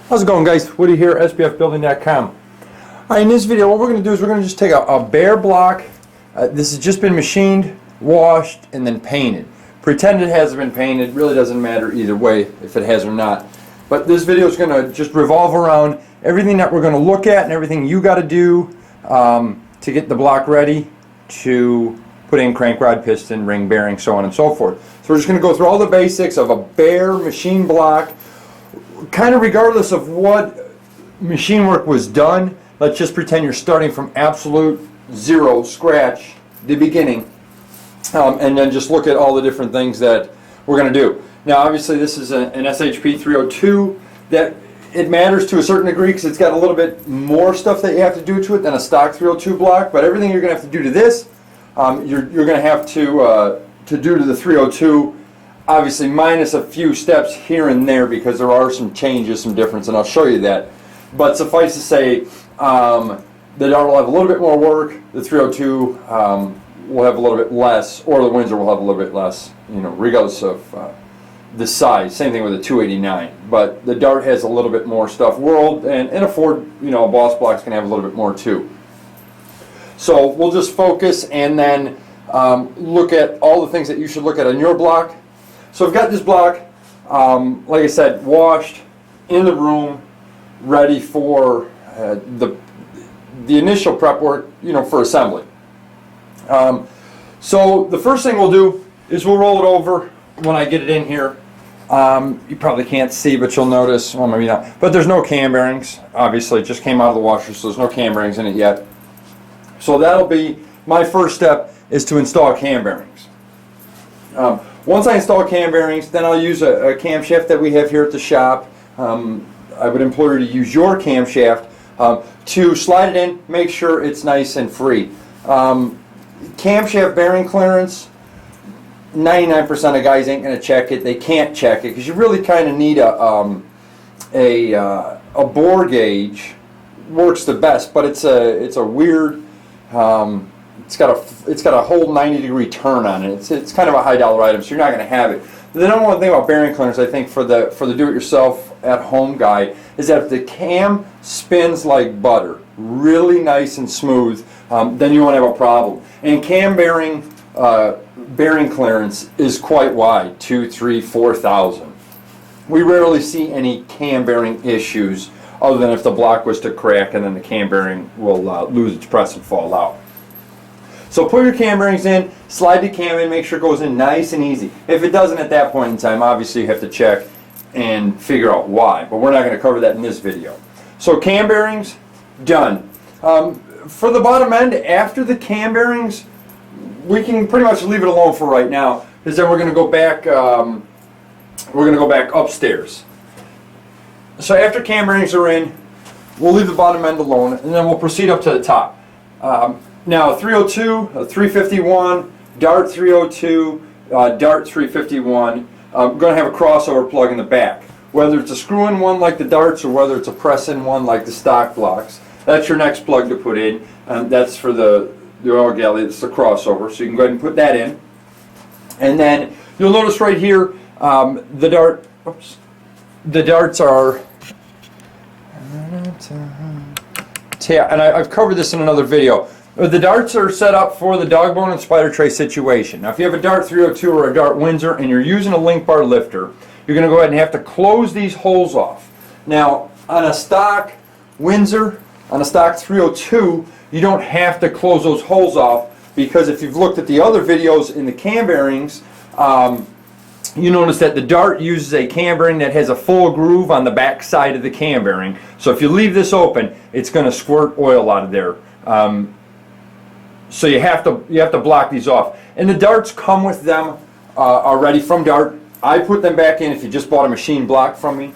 How's it going, guys? Woody here, SPFbuilding.com. In this video, what we're going to do is we're going to just take a bare block. This has just been machined, washed, and then painted. Pretend it hasn't been painted. Really doesn't matter either way if it has or not. But this video is going to just revolve around everything that we're going to look at and everything you got to do to get the block ready to put in crank rod, piston, ring, bearing, so on and so forth. So we're just going to go through all the basics of a bare machine block. Kind of regardless of what machine work was done, let's just pretend you're starting from absolute zero, scratch, the beginning, and then just look at all the different things that we're going to do. Now obviously this is an SHP 302 that it matters to a certain degree because it's got a little bit more stuff that you have to do to it than a stock 302 block, but everything you're going to have to do to this, you're going to have to do to the 302. Obviously minus a few steps here and there because there are some changes, some difference, and I'll show you that. But suffice to say, the Dart will have a little bit more work, the 302 will have a little bit less, or the Windsor will have a little bit less, you know, regardless of the size. Same thing with the 289. But the Dart has a little bit more stuff. World and a Ford, you know, Boss Block's going to have a little bit more too. So we'll just focus and then look at all the things that you should look at on your block. So I've got this block, like I said, washed, in the room, ready for the initial prep work, you know, for assembly. So the first thing we'll do is we'll roll it over when I get it in here. You probably can't see, but you'll notice, well maybe not, but there's no cam bearings. Obviously it just came out of the washer, so there's no cam bearings in it yet. So that'll be my first step, is to install cam bearings. Once I install cam bearings, then I'll use a camshaft that we have here at the shop. I would implore you to use your camshaft to slide it in, make sure it's nice and free. Camshaft bearing clearance, 99% of guys ain't going to check it. They can't check it because you really kind of need a bore gauge. Works the best, but it's a weird. It's got a whole 90-degree turn on it. It's kind of a high-dollar item, so you're not going to have it. The number one thing about bearing clearance, I think, for the do-it-yourself at-home guy, is that if the cam spins like butter, really nice and smooth, then you won't have a problem. And cam bearing clearance is quite wide, 2, 3, 4,000. We rarely see any cam bearing issues, other than if the block was to crack and then the cam bearing will lose its press and fall out. So put your cam bearings in, slide the cam in, make sure it goes in nice and easy. If it doesn't at that point in time, obviously you have to check and figure out why, but we're not going to cover that in this video. So cam bearings, done. For the bottom end, after the cam bearings, we can pretty much leave it alone for right now, because then we're going to go back. We're going to go back upstairs. So after cam bearings are in, we'll leave the bottom end alone, and then we'll proceed up to the top. Now, 302, 351, Dart 302, Dart 351, I'm going to have a crossover plug in the back. Whether it's a screw-in one like the Darts or whether it's a press-in one like the stock blocks, that's your next plug to put in. That's for the oil galley, it's the crossover, so you can go ahead and put that in. And then you'll notice right here, the Darts are, and I've covered this in another video. The Darts are set up for the dog bone and spider tray situation. Now if you have a Dart 302 or a Dart Windsor and you're using a link bar lifter, you're going to go ahead and have to close these holes off. Now on a stock Windsor, on a stock 302, you don't have to close those holes off, because if you've looked at the other videos in the cam bearings, you notice that the Dart uses a cam bearing that has a full groove on the back side of the cam bearing. So if you leave this open, it's going to squirt oil out of there. So you have to block these off. And the Darts come with them already from Dart. I put them back in if you just bought a machine block from me.